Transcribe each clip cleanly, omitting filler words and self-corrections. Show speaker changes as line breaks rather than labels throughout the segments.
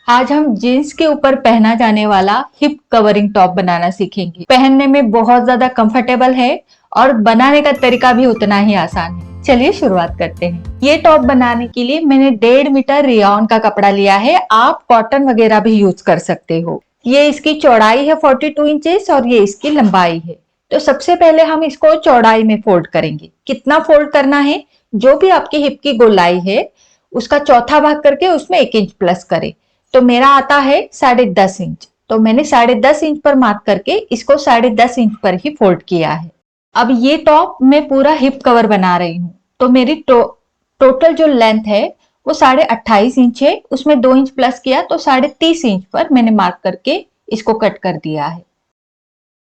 आज हम जीन्स के ऊपर पहना जाने वाला हिप कवरिंग टॉप बनाना सीखेंगे। पहनने में बहुत ज्यादा कंफर्टेबल है और बनाने का तरीका भी उतना ही आसान है। चलिए शुरुआत करते हैं। ये टॉप बनाने के लिए मैंने 1.5 मीटर रेयॉन का कपड़ा लिया है। आप कॉटन वगैरह भी यूज कर सकते हो। ये इसकी चौड़ाई है 42 इंचेस और ये इसकी लंबाई है। तो सबसे पहले हम इसको चौड़ाई में फोल्ड करेंगे। कितना फोल्ड करना है? जो भी आपकी हिप की गोलाई है उसका चौथा भाग करके उसमें 1 इंच प्लस करें। तो मेरा आता है 10.5 इंच, तो मैंने 10.5 इंच पर मार्क करके इसको 10.5 इंच पर ही फोल्ड किया है। अब ये टॉप मैं पूरा हिप कवर बना रही हूँ, तो मेरी टोटल जो लेंथ है वो 28.5 इंच है। उसमें 2 इंच प्लस किया तो 30.5 इंच पर मैंने मार्क करके इसको कट कर दिया है।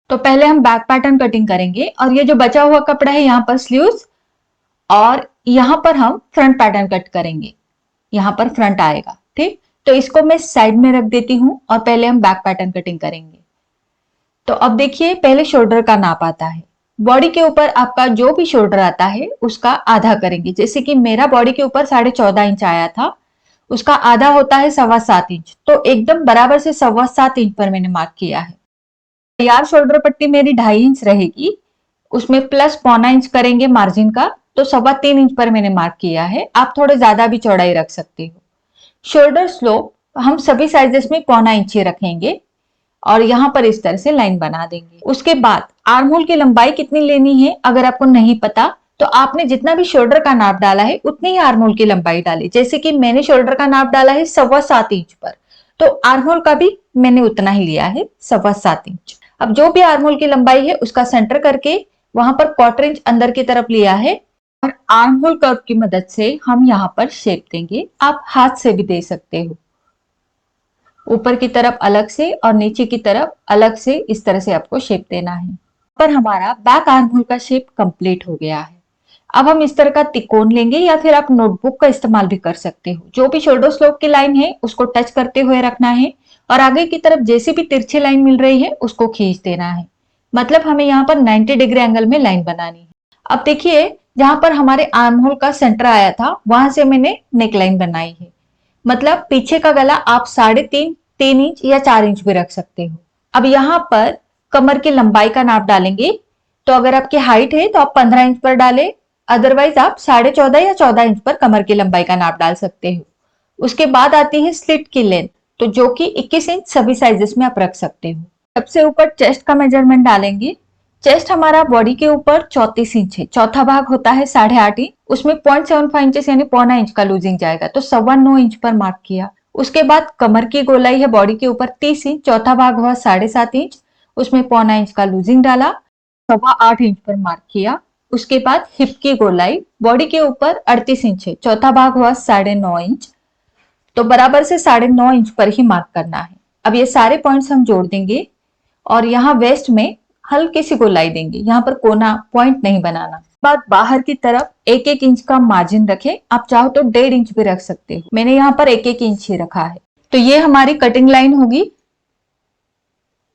तो पहले हम बैक पैटर्न कटिंग करेंगे और ये जो बचा हुआ कपड़ा है यहाँ पर स्लीव्स और यहाँ पर हम फ्रंट पैटर्न कट करेंगे। यहाँ पर फ्रंट आएगा, ठीक। तो इसको मैं साइड में रख देती हूँ और पहले हम बैक पैटर्न कटिंग करेंगे। तो अब देखिए, पहले शोल्डर का नाप आता है। बॉडी के ऊपर आपका जो भी शोल्डर आता है उसका आधा करेंगे। जैसे कि मेरा बॉडी के ऊपर 14.5 इंच आया था, उसका आधा होता है 7.25 इंच। तो एकदम बराबर से 7.25 इंच पर मैंने मार्क किया है। तैयार शोल्डर पट्टी मेरी 2.5 इंच रहेगी, उसमें प्लस 0.25 इंच करेंगे मार्जिन का, तो 3.25 इंच पर मैंने मार्क किया है। आप थोड़े ज्यादा भी चौड़ाई रख सकते हो। शोल्डर स्लोप हम सभी साइजेस में 0.25 इंच रखेंगे और यहाँ पर इस तरह से लाइन बना देंगे। उसके बाद आर्म होल की लंबाई कितनी लेनी है अगर आपको नहीं पता तो आपने जितना भी शोल्डर का नाप डाला है उतनी ही आर्म होल की लंबाई डाली। जैसे कि मैंने शोल्डर का नाप डाला है 7.25 इंच पर, तो आर्म होल का भी मैंने उतना ही लिया है 7.25 इंच। अब जो भी आर्म होल की लंबाई है उसका सेंटर करके वहां पर 1/4 इंच अंदर की तरफ लिया है और आर्म होल कर्व की मदद से हम यहाँ पर शेप देंगे। आप हाथ से भी दे सकते हो, ऊपर की तरफ अलग से और नीचे की तरफ अलग से, इस तरह से आपको शेप देना है। पर हमारा बैक आर्म होल का शेप कंप्लीट हो गया है। अब हम इस तरह का तिकोन लेंगे या फिर आप नोटबुक का इस्तेमाल भी कर सकते हो। जो भी शोल्डर स्लोप की लाइन है उसको टच करते हुए रखना है और आगे की तरफ जैसे भी तिरछी लाइन मिल रही है उसको खींच देना है। मतलब हमें यहाँ पर 90 डिग्री एंगल में लाइन बनानी है। अब देखिए, जहां पर हमारे आर्म होल का सेंटर आया था वहां से मैंने नेक लाइन बनाई है। मतलब पीछे का गला आप 3.5 इंच या 4 इंच भी रख सकते हो। अब यहाँ पर कमर की लंबाई का नाप डालेंगे। तो अगर आपकी हाइट है तो आप 15 इंच पर डालें, अदरवाइज आप 14.5 या 14 इंच पर कमर की लंबाई का नाप डाल सकते हो। उसके बाद आती है स्लिट की लेंथ, तो जो कि 21 इंच सभी साइजेस में आप रख सकते हो। सबसे ऊपर चेस्ट का मेजरमेंट डालेंगे। चेस्ट हमारा बॉडी के ऊपर 34 इंच है, चौथा भाग होता है 8.5 इंच, उसमें 0.75 इंचेस यानी 0.25 इंच का लूजिंग जाएगा, तो 9.25 इंच पर मार्क किया। उसके बाद कमर की गोलाई है बॉडी के ऊपर 30 इंच, चौथा भाग हुआ 7.5 इंच, उसमें 0.25 इंच का लूजिंग डाला, 8.25 इंच पर मार्क किया। उसके बाद हिप की गोलाई बॉडी के ऊपर 38 इंच है, चौथा भाग हुआ 9.5 इंच, तो बराबर से 9.5 इंच पर ही मार्क करना है। अब ये सारे पॉइंट्स हम जोड़ देंगे और यहाँ वेस्ट में हल्की सी गोलाई देंगे। यहाँ पर कोना पॉइंट नहीं बनाना। बाद बाहर की तरफ 1-1 इंच का मार्जिन रखें। आप चाहो तो 1.5 इंच भी रख सकते हो, मैंने यहाँ पर 1-1 इंच ही रखा है। तो ये हमारी कटिंग लाइन होगी।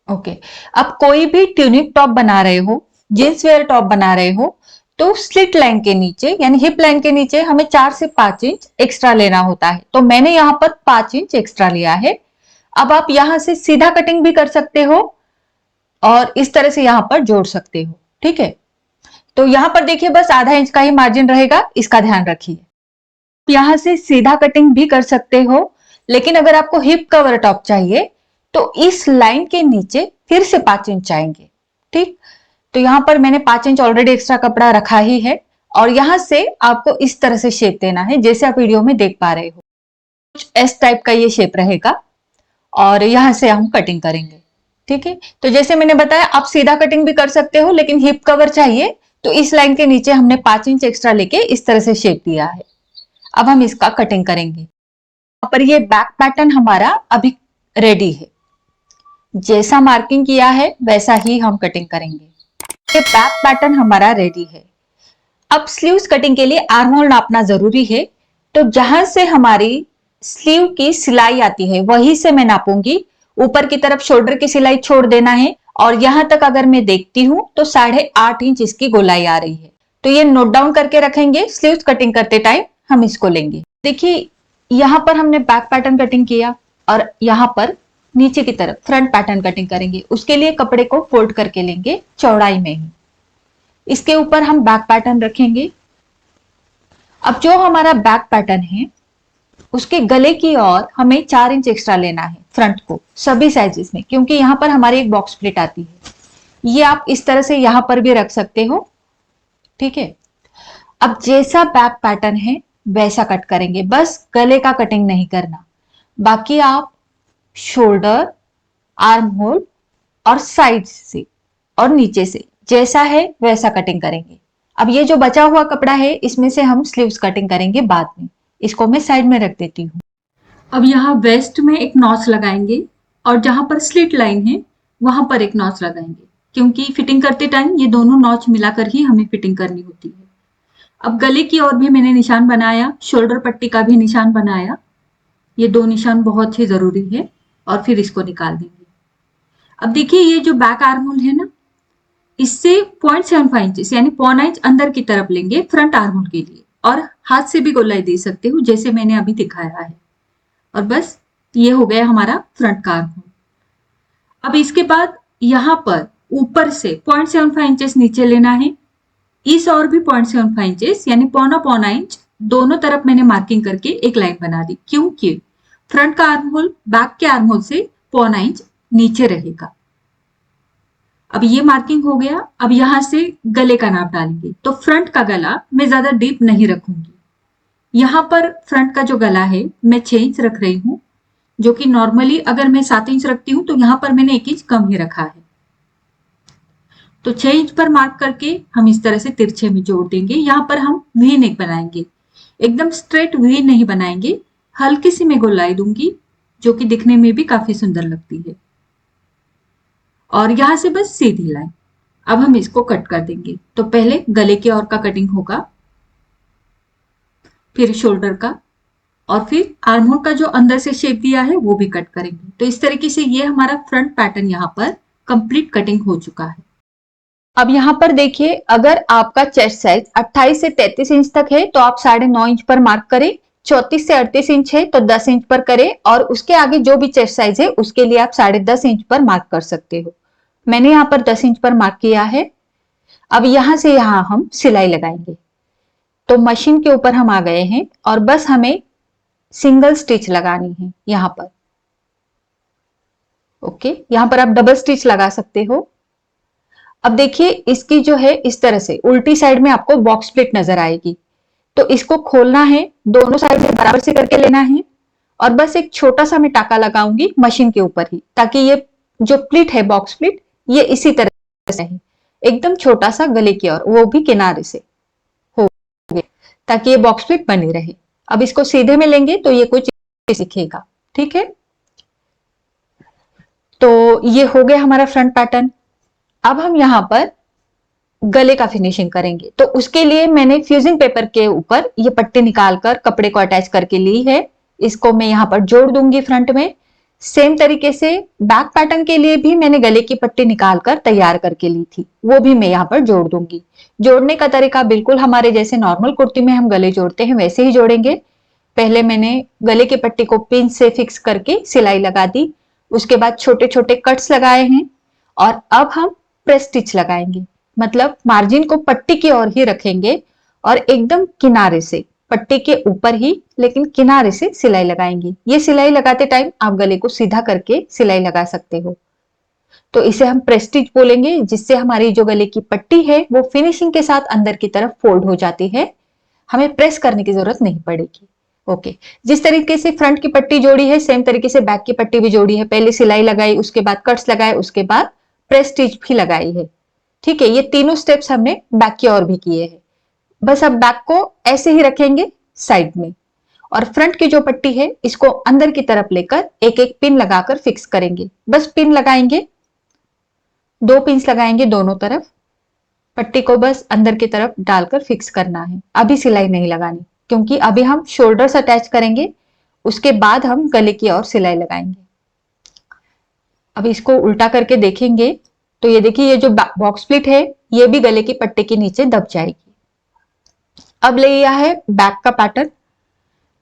ओके, अब कोई भी ट्यूनिक टॉप बना रहे हो, जींस वेयर टॉप बना रहे हो, तो स्लिट लाइन के नीचे यानी हिप लाइन के नीचे हमें 4 से 5 इंच एक्स्ट्रा लेना होता है। तो मैंने यहाँ पर 5 इंच एक्स्ट्रा लिया है। अब आप यहाँ से सीधा कटिंग भी कर सकते हो और इस तरह से यहाँ पर जोड़ सकते हो, ठीक है। तो यहाँ पर देखिए बस आधा इंच का ही मार्जिन रहेगा, इसका ध्यान रखिए। यहाँ से सीधा कटिंग भी कर सकते हो, लेकिन अगर आपको हिप कवर टॉप चाहिए तो इस लाइन के नीचे फिर से 5 इंच आएंगे, ठीक। तो यहाँ पर मैंने 5 इंच ऑलरेडी एक्स्ट्रा कपड़ा रखा ही है और यहाँ से आपको इस तरह से शेप देना है जैसे आप वीडियो में देख पा रहे हो। कुछ एस टाइप का ये शेप रहेगा और यहाँ से हम कटिंग करेंगे, ठीक है। तो जैसे मैंने बताया आप सीधा कटिंग भी कर सकते हो, लेकिन हिप कवर चाहिए तो इस लाइन के नीचे हमने 5 इंच एक्स्ट्रा लेके इस तरह से शेप दिया है। अब हम इसका कटिंग करेंगे। यहाँ पर ये बैक पैटर्न हमारा अभी रेडी है। जैसा मार्किंग किया है वैसा ही हम कटिंग करेंगे। ये बैक पैटर्न हमारा रेडी है। अब स्लीव्स कटिंग के लिए आर्म होल नापना जरूरी है। तो जहां से हमारी स्लीव की सिलाई आती है वहीं से मैं नापूंगी। ऊपर की तरफ शोल्डर की सिलाई छोड़ देना है और यहां तक अगर मैं देखती हूं तो 8.5 इंच इसकी गोलाई आ रही है। तो ये नोट डाउन करके रखेंगे, स्लीव्स कटिंग करते टाइम हम इसको लेंगे। देखिए यहाँ पर हमने बैक पैटर्न कटिंग किया, और यहाँ पर नीचे की तरफ फ्रंट पैटर्न कटिंग करेंगे। उसके लिए कपड़े को फोल्ड करके लेंगे चौड़ाई में ही। इसके ऊपर हम बैक पैटर्न रखेंगे। अब जो हमारा बैक पैटर्न है उसके गले की ओर हमें 4 इंच एक्स्ट्रा लेना है फ्रंट को सभी साइजेस में, क्योंकि यहां पर हमारी एक बॉक्स प्लेट आती है। ये आप इस तरह से यहां पर भी रख सकते हो, ठीक है। अब जैसा बैक पैटर्न है वैसा कट करेंगे, बस गले का कटिंग नहीं करना। बाकी आप शोल्डर, आर्म होल और साइड से और नीचे से जैसा है वैसा कटिंग करेंगे। अब ये जो बचा हुआ कपड़ा है इसमें से हम स्लीव्स कटिंग करेंगे बाद में। इसको मैं साइड में रख देती हूँ। अब यहाँ वेस्ट में एक नॉच लगाएंगे और जहां पर स्लिट लाइन है वहां पर एक नॉच लगाएंगे, क्योंकि फिटिंग करते टाइम ये दोनों नॉच मिलाकर ही हमें फिटिंग करनी होती है। अब गले की ओर भी मैंने निशान बनाया, शोल्डर पट्टी का भी निशान बनाया। ये 2 निशान बहुत ही जरूरी है और फिर इसको निकाल देंगे। अब देखिए ये जो बैक आर्म होल है ना, इससे 0.75 इंच यानी 0.25 इंच अंदर की तरफ लेंगे फ्रंट आर्म होल के लिए, और हाथ से भी गोलाई दे सकते हो जैसे मैंने अभी दिखाया है। और बस ये हो गया हमारा फ्रंट का आर्म होल। अब इसके बाद यहां पर ऊपर से 0.75 इंचेस नीचे लेना है, इस और भी 0.75 इंचेस यानी पौना इंच दोनों तरफ मैंने मार्किंग करके एक लाइन बना दी, क्योंकि फ्रंट का आर्म होल बैक के आर्म होल से 0.25 इंच नीचे रहेगा। अब ये मार्किंग हो गया। अब यहां से गले का नाप डालेंगे। तो फ्रंट का गला मैं ज्यादा डीप नहीं रखूंगी। यहां पर फ्रंट का जो गला है मैं 6 इंच रख रही हूं, जो कि नॉर्मली अगर मैं 7 इंच रखती हूं तो यहां पर मैंने 1 इंच कम ही रखा है। तो 6 इंच पर मार्क करके हम इस तरह से तिरछे में जोड़ देंगे। यहां पर हम वी नेक बनाएंगे, एकदम स्ट्रेट वी नहीं बनाएंगे, हल्की सी मैं गोलाई दूंगी जो कि दिखने में भी काफी सुंदर लगती है। और यहां से बस सीधी लाइन। अब हम इसको कट कर देंगे। तो पहले गले की ओर का कटिंग होगा, फिर शोल्डर का, और फिर आर्म होल का जो अंदर से शेप दिया है वो भी कट करेंगे। तो इस तरीके से ये हमारा फ्रंट पैटर्न यहाँ पर कंप्लीट कटिंग हो चुका है। अब यहाँ पर देखिए, अगर आपका चेस्ट साइज 28 से 33 इंच तक है तो आप 9.5 इंच पर मार्क करें। 34 से 38 इंच है तो 10 इंच पर करें, और उसके आगे जो भी चेस्ट साइज है उसके लिए आप 10.5 इंच पर मार्क कर सकते हो। मैंने यहाँ पर 10 इंच पर मार्क किया है। अब यहां से यहां हम सिलाई लगाएंगे। तो मशीन के ऊपर हम आ गए हैं और बस हमें सिंगल स्टिच लगानी है यहां पर। ओके, यहां पर आप डबल स्टिच लगा सकते हो। अब देखिए इसकी जो है इस तरह से उल्टी साइड में आपको बॉक्स प्लेट नजर आएगी। तो इसको खोलना है, दोनों साइड से बराबर से करके लेना है, और बस एक छोटा सा मैं टाका लगाऊंगी मशीन के ऊपर ही, ताकि ये जो प्लेट है बॉक्स प्लेट ये इसी तरह से है, एकदम छोटा सा गले की ओर, वो भी किनारे से हो गया, ताकि ये बॉक्स प्लेट बनी रहे। अब इसको सीधे में लेंगे तो ये कुछ दिखेगा, ठीक है। तो ये हो गया हमारा फ्रंट पैटर्न। अब हम यहाँ पर गले का फिनिशिंग करेंगे। तो उसके लिए मैंने फ्यूजिंग पेपर के ऊपर ये पट्टी निकालकर कपड़े को अटैच करके ली है। इसको मैं यहाँ पर जोड़ दूंगी फ्रंट में। सेम तरीके से बैक पैटर्न के लिए भी मैंने गले की पट्टी निकालकर तैयार करके ली थी, वो भी मैं यहाँ पर जोड़ दूंगी। जोड़ने का तरीका बिल्कुल हमारे जैसे नॉर्मल कुर्ती में हम गले जोड़ते हैं वैसे ही जोड़ेंगे। पहले मैंने गले की पट्टी को पिन से फिक्स करके सिलाई लगा दी, उसके बाद छोटे छोटे कट्स लगाए हैं, और अब हम प्रेस स्टिच लगाएंगे। मतलब मार्जिन को पट्टी की ओर ही रखेंगे और एकदम किनारे से, पट्टी के ऊपर ही लेकिन किनारे से सिलाई लगाएंगे। ये सिलाई लगाते टाइम आप गले को सीधा करके सिलाई लगा सकते हो। तो इसे हम प्रेस स्टिच बोलेंगे, जिससे हमारी जो गले की पट्टी है वो फिनिशिंग के साथ अंदर की तरफ फोल्ड हो जाती है, हमें प्रेस करने की जरूरत नहीं पड़ेगी। ओके, जिस तरीके से फ्रंट की पट्टी जोड़ी है सेम तरीके से बैक की पट्टी भी जोड़ी है। पहले सिलाई लगाई, उसके बाद कट्स लगाए, उसके बाद प्रेस स्टिच भी लगाई है, ठीक है। ये तीनों स्टेप्स हमने बैक की ओर भी किए हैं। बस अब बैक को ऐसे ही रखेंगे साइड में, और फ्रंट की जो पट्टी है इसको अंदर की तरफ लेकर एक एक पिन लगाकर फिक्स करेंगे। बस पिन लगाएंगे, 2 पिन्स लगाएंगे दोनों तरफ, पट्टी को बस अंदर की तरफ डालकर फिक्स करना है। अभी सिलाई नहीं लगानी, क्योंकि अभी हम शोल्डर्स अटैच करेंगे, उसके बाद हम गले की ओर सिलाई लगाएंगे। अब इसको उल्टा करके देखेंगे तो ये देखिए, ये जो बॉक्स प्लेट है ये भी गले की पट्टी के नीचे दब जाएगी। अब ले लिया है बैक का पैटर्न।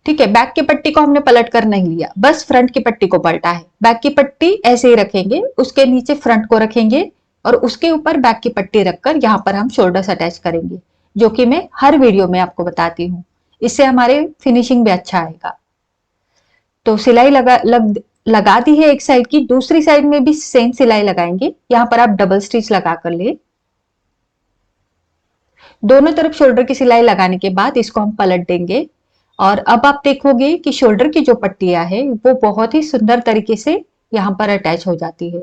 ठीक है, बैक की पट्टी को हमने पलट कर नहीं लिया, बस फ्रंट की पट्टी को पलटा है। बैक की पट्टी ऐसे ही रखेंगे, उसके नीचे फ्रंट को रखेंगे और उसके ऊपर बैक की पट्टी रखकर यहाँ पर हम शोल्डर्स अटैच करेंगे, जो कि मैं हर वीडियो में आपको बताती हूँ। इससे हमारे फिनिशिंग भी अच्छा आएगा। तो सिलाई लगा दी है एक साइड की, दूसरी साइड में भी सेम सिलाई लगाएंगे। यहाँ पर आप डबल स्टिच लगा कर ले। दोनों तरफ शोल्डर की सिलाई लगाने के बाद इसको हम पलट देंगे और अब आप देखोगे कि शोल्डर की जो पट्टियां है वो बहुत ही सुंदर तरीके से यहाँ पर अटैच हो जाती है।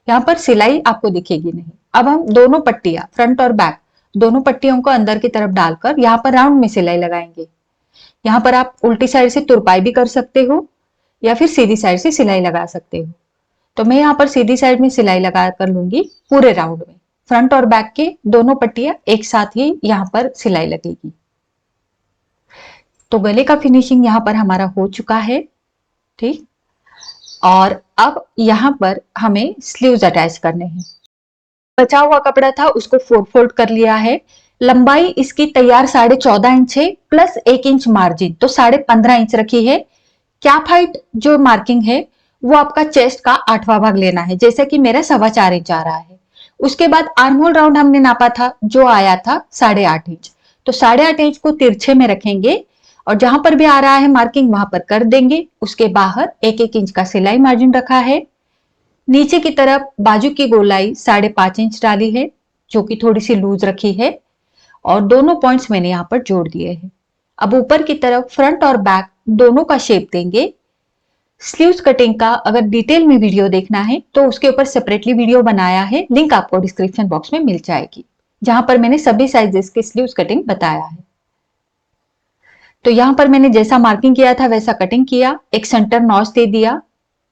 यहाँ पर सिलाई आपको दिखेगी नहीं। अब हम दोनों पट्टियां, फ्रंट और बैक, दोनों पट्टियों को अंदर की तरफ डालकर यहाँ पर राउंड में सिलाई लगाएंगे। यहाँ पर आप उल्टी साइड से तुरपाई भी कर सकते हो या फिर सीधी साइड से सिलाई लगा सकते हो। तो मैं यहाँ पर सीधी साइड में सिलाई लगा कर लूंगी पूरे राउंड में। फ्रंट और बैक के दोनों पट्टियां एक साथ ही यहाँ पर सिलाई लगेगी। तो गले का फिनिशिंग यहाँ पर हमारा हो चुका है, ठीक। और अब यहाँ पर हमें स्लीव्स अटैच करने हैं। बचा हुआ कपड़ा था उसको 4 फोल्ड कर लिया है। लंबाई इसकी तैयार 14.5 इंच है प्लस 1 इंच मार्जिन, तो 15.5 इंच रखी है। कैप हाइट जो मार्किंग है वो आपका चेस्ट का 8वां भाग लेना है, जैसे कि मेरा 4.25 इंच आ रहा है। उसके बाद आर्म होल राउंड हमने नापा था जो आया था 8.5 इंच, तो 8.5 इंच को तिरछे में रखेंगे और जहां पर भी आ रहा है मार्किंग वहां पर कर देंगे। उसके बाहर 1-1 इंच का सिलाई मार्जिन रखा है। नीचे की तरफ बाजू की गोलाई 5.5 इंच डाली है, जो कि थोड़ी सी लूज रखी है और दोनों पॉइंट्स मैंने यहाँ पर जोड़ दिए हैं। अब ऊपर की तरफ फ्रंट और बैक दोनों का शेप देंगे। स्लीव्स कटिंग का अगर डिटेल में वीडियो देखना है तो उसके ऊपर सेपरेटली वीडियो बनाया है, लिंक आपको डिस्क्रिप्शन बॉक्स में मिल जाएगी, जहां पर मैंने सभी साइजेस की स्लीव्स कटिंग बताया है। तो यहां पर मैंने जैसा मार्किंग किया था वैसा कटिंग किया, एक सेंटर नॉच दे दिया,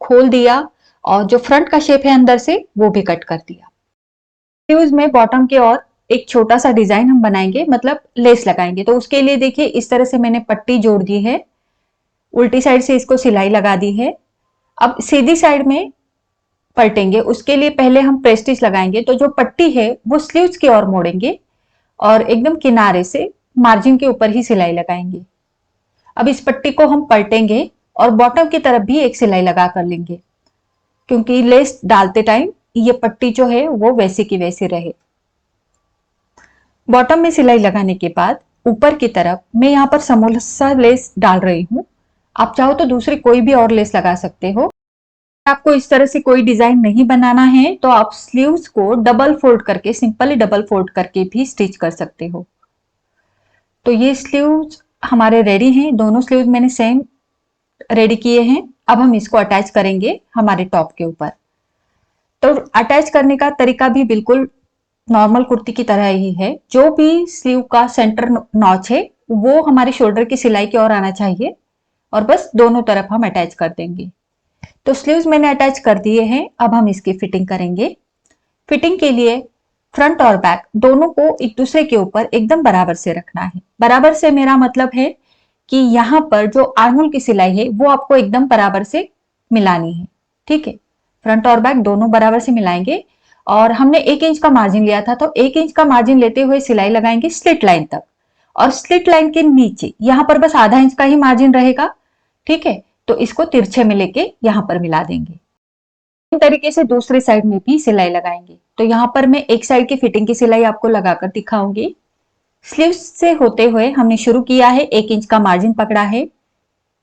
खोल दिया और जो फ्रंट का शेप है अंदर से वो भी कट कर दिया। स्लीव्स में बॉटम के और एक छोटा सा डिजाइन हम बनाएंगे, मतलब लेस लगाएंगे। तो उसके लिए देखिए इस तरह से मैंने पट्टी जोड़ दी है, उल्टी साइड से इसको सिलाई लगा दी है। अब सीधी साइड में पलटेंगे, उसके लिए पहले हम प्रेस स्टिच लगाएंगे। तो जो पट्टी है वो स्लीव्स की ओर मोड़ेंगे और एकदम किनारे से मार्जिन के ऊपर ही सिलाई लगाएंगे। अब इस पट्टी को हम पलटेंगे और बॉटम की तरफ भी एक सिलाई लगा कर लेंगे, क्योंकि लेस डालते टाइम ये पट्टी जो है वो वैसी की वैसी रहे। बॉटम में सिलाई लगाने के बाद ऊपर की तरफ मैं यहाँ पर समोसा लेस डाल रही हूँ। आप चाहो तो दूसरी कोई भी और लेस लगा सकते हो। आपको इस तरह से कोई डिजाइन नहीं बनाना है तो आप स्लीव्स को डबल फोल्ड करके, सिंपली डबल फोल्ड करके भी स्टिच कर सकते हो। तो ये स्लीव्स हमारे रेडी हैं, दोनों स्लीव्स मैंने सेम रेडी किए हैं। अब हम इसको अटैच करेंगे हमारे टॉप के ऊपर। तो अटैच करने का तरीका भी बिल्कुल नॉर्मल कुर्ती की तरह ही है। जो भी स्लीव का सेंटर नॉच है वो हमारे शोल्डर की सिलाई की ओर आना चाहिए और बस दोनों तरफ हम अटैच कर देंगे। तो स्लीव्स मैंने अटैच कर दिए हैं, अब हम इसकी फिटिंग करेंगे। फिटिंग के लिए फ्रंट और बैक दोनों को एक दूसरे के ऊपर एकदम बराबर से रखना है। बराबर से मेरा मतलब है कि यहाँ पर जो आर्महोल की सिलाई है वो आपको एकदम बराबर से मिलानी है, ठीक है। फ्रंट और बैक दोनों बराबर से मिलाएंगे और हमने 1 इंच का मार्जिन लिया था, तो 1 इंच का मार्जिन लेते हुए सिलाई लगाएंगे स्लिट लाइन तक और स्लिट लाइन के नीचे यहाँ पर बस आधा इंच का ही मार्जिन रहेगा, ठीक है। तो इसको तिरछे में लेके यहाँ पर मिला देंगे। इस तरीके से दूसरी साइड में भी सिलाई लगाएंगे। तो यहाँ पर मैं एक साइड की फिटिंग की सिलाई आपको लगाकर दिखाऊंगी। स्लीव्स से होते हुए हमने शुरू किया है, 1 इंच का मार्जिन पकड़ा है।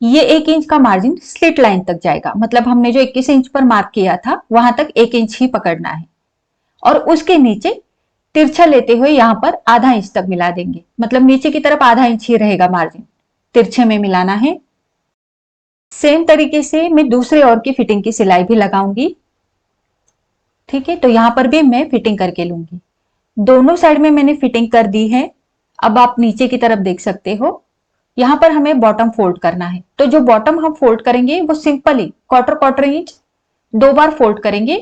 ये 1 इंच का मार्जिन स्लिट लाइन तक जाएगा, मतलब हमने जो 21 इंच पर मार्क किया था वहां तक 1 इंच ही पकड़ना है और उसके नीचे तिरछा लेते हुए यहाँ पर आधा इंच तक मिला देंगे, मतलब नीचे की तरफ आधा इंच ही रहेगा मार्जिन, तिरछे में मिलाना है। सेम तरीके से मैं दूसरे ओर की फिटिंग की सिलाई भी लगाऊंगी, ठीक है। तो यहां पर भी मैं फिटिंग करके लूंगी। दोनों साइड में मैंने फिटिंग कर दी है। अब आप नीचे की तरफ देख सकते हो, यहां पर हमें बॉटम फोल्ड करना है। तो जो बॉटम हम फोल्ड करेंगे वो सिंपली क्वार्टर इंच 2 बार फोल्ड करेंगे।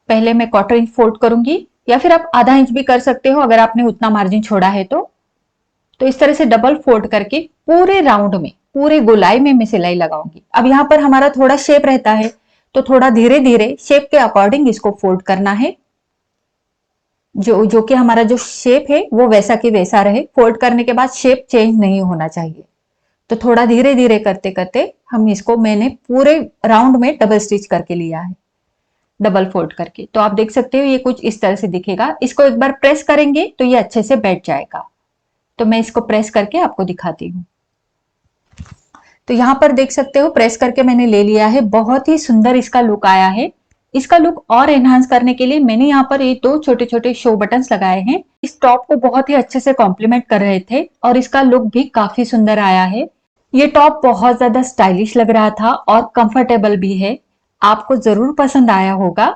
पहले मैं क्वार्टर इंच फोल्ड करूंगी या फिर आप आधा इंच भी कर सकते हो अगर आपने उतना मार्जिन छोड़ा है तो इस तरह से डबल फोल्ड करके पूरे राउंड में, पूरे गोलाई में मैं सिलाई लगाऊंगी। अब यहाँ पर हमारा थोड़ा शेप रहता है तो थोड़ा धीरे धीरे शेप के अकॉर्डिंग इसको फोल्ड करना है, जो कि हमारा जो शेप है वो वैसा की वैसा रहे। फोल्ड करने के बाद शेप चेंज नहीं होना चाहिए। तो थोड़ा धीरे धीरे करते करते हम इसको, मैंने पूरे राउंड में डबल स्टिच करके लिया है, डबल फोल्ड करके। तो आप देख सकते हो ये कुछ इस तरह से दिखेगा। इसको एक बार प्रेस करेंगे तो ये अच्छे से बैठ जाएगा। तो मैं इसको प्रेस करके आपको दिखाती हूँ। तो यहाँ पर देख सकते हो प्रेस करके मैंने ले लिया है। बहुत ही सुंदर इसका लुक आया है। इसका लुक और एनहांस करने के लिए मैंने यहाँ पर ये 2 छोटे छोटे शो बटन्स लगाए हैं। इस टॉप को बहुत ही अच्छे से कॉम्प्लीमेंट कर रहे थे और इसका लुक भी काफी सुंदर आया है। ये टॉप बहुत ज्यादा स्टाइलिश लग रहा था और कंफर्टेबल भी है। आपको जरूर पसंद आया होगा,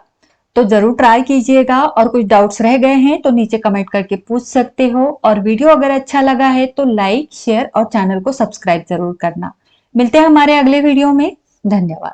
तो जरूर ट्राई कीजिएगा। और कुछ डाउट्स रह गए हैं तो नीचे कमेंट करके पूछ सकते हो। और वीडियो अगर अच्छा लगा है तो लाइक, शेयर और चैनल को सब्सक्राइब जरूर करना। मिलते हैं हमारे अगले वीडियो में। धन्यवाद।